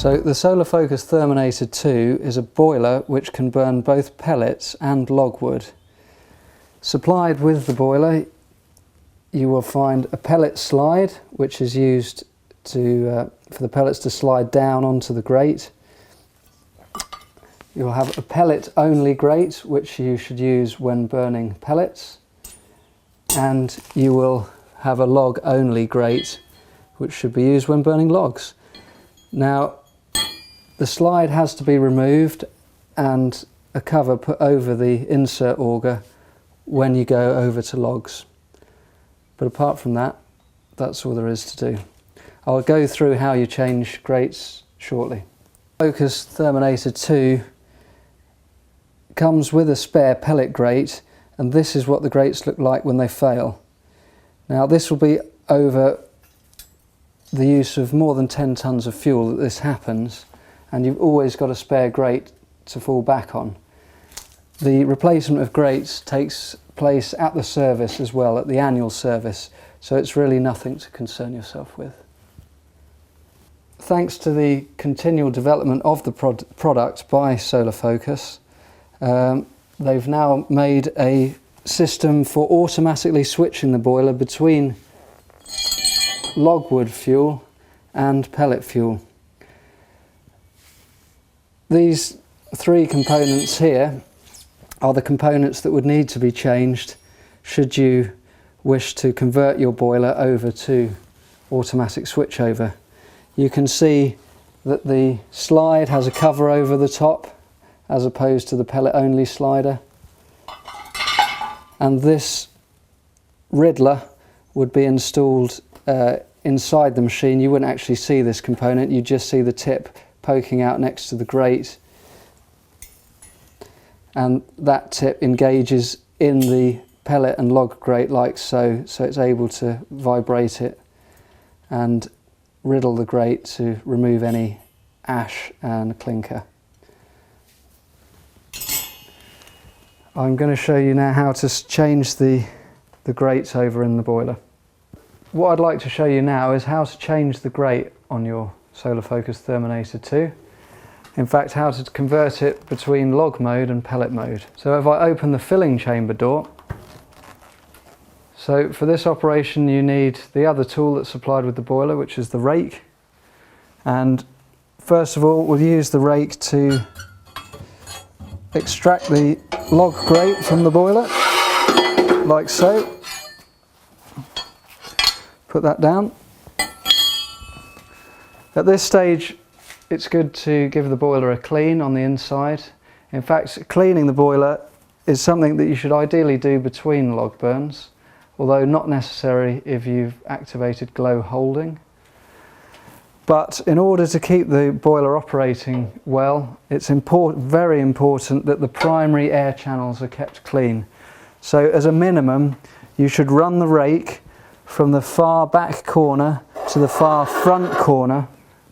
So the SOLARFOCUS Therminator II is a boiler which can burn both pellets and logwood. Supplied with the boiler, you will find a pellet slide which is used for the pellets to slide down onto the grate. You'll have a pellet only grate which you should use when burning pellets, and you will have a log only grate which should be used when burning logs. Now the slide has to be removed and a cover put over the insert auger when you go over to logs. But apart from that, that's all there is to do. I'll go through how you change grates shortly. SOLARFOCUS Therminator II comes with a spare pellet grate, and this is what the grates look like when they fail. Now this will be over the use of more than 10 tons of fuel that this happens, and you've always got a spare grate to fall back on. The replacement of grates takes place at the service as well, at the annual service, so it's really nothing to concern yourself with. Thanks to the continual development of the product by SOLARFOCUS, they've now made a system for automatically switching the boiler between logwood fuel and pellet fuel. These three components here are the components that would need to be changed should you wish to convert your boiler over to automatic switchover. You can see that the slide has a cover over the top as opposed to the pellet only slider, and this riddler would be installed inside the machine. You wouldn't actually see this component, you just see the tip poking out next to the grate, and that tip engages in the pellet and log grate like so it's able to vibrate it and riddle the grate to remove any ash and clinker. I'm going to show you now how to change the grates over in the boiler. What I'd like to show you now is how to change the grate on your SOLARFOCUS Therminator II. In fact, how to convert it between log mode and pellet mode. So if I open the filling chamber door, so for this operation you need the other tool that's supplied with the boiler, which is the rake. And first of all, we'll use the rake to extract the log grate from the boiler, like so. Put that down. At this stage, it's good to give the boiler a clean on the inside. In fact, cleaning the boiler is something that you should ideally do between log burns, although not necessary if you've activated glow holding. But in order to keep the boiler operating well, it's very important that the primary air channels are kept clean. So as a minimum, you should run the rake from the far back corner to the far front corner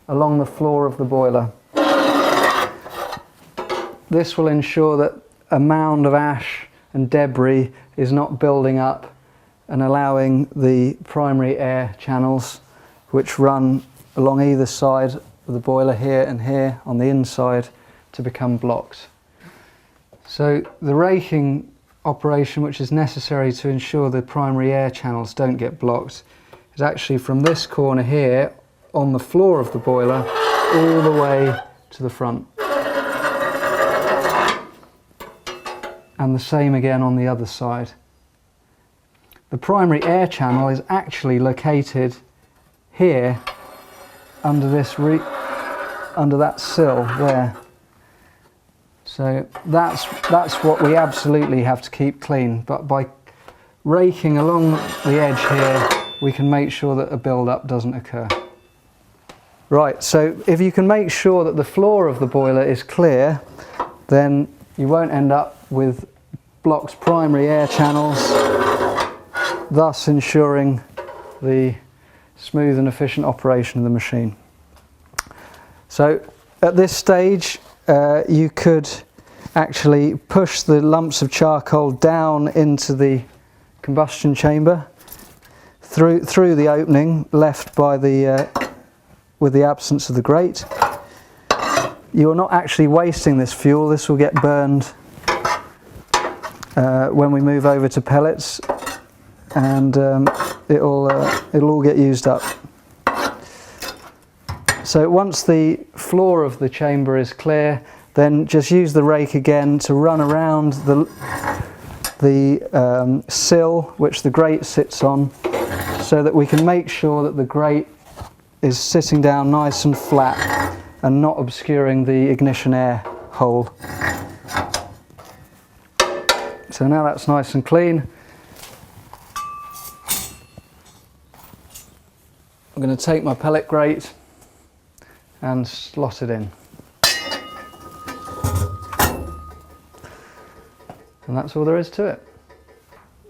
along the floor of the boiler. This will ensure that a mound of ash and debris is not building up and allowing the primary air channels, which run along either side of the boiler here and here on the inside, to become blocked. So the raking operation, which is necessary to ensure the primary air channels don't get blocked, is actually from this corner here on the floor of the boiler all the way to the front. And the same again on the other side. The primary air channel is actually located here under under that sill there. So that's what we absolutely have to keep clean, but by raking along the edge here we can make sure that a build-up doesn't occur. Right, so if you can make sure that the floor of the boiler is clear, then you won't end up with blocked primary air channels, thus ensuring the smooth and efficient operation of the machine. So at this stage you could actually push the lumps of charcoal down into the combustion chamber through the opening left by the with the absence of the grate. you're not actually wasting this fuel. This will get burned when we move over to pellets, and it'll all get used up. So once the floor of the chamber is clear, then just use the rake again to run around the sill which the grate sits on, so that we can make sure that the grate is sitting down nice and flat and not obscuring the ignition air hole. So now that's nice and clean, I'm going to take my pellet grate and slot it in. And that's all there is to it.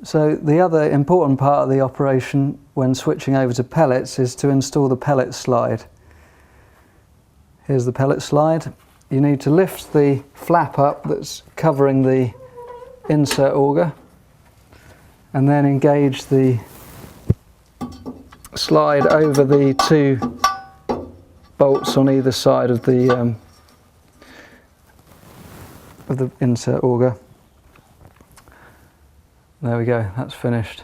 So the other important part of the operation when switching over to pellets is to install the pellet slide. Here's the pellet slide. You need to lift the flap up that's covering the insert auger and then engage the slide over the two bolts on either side of the insert auger. There we go, that's finished.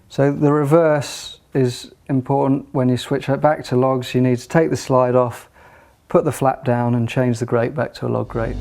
So the reverse is important. When you switch it back to logs, you need to take the slide off, put the flap down and change the grate back to a log grate.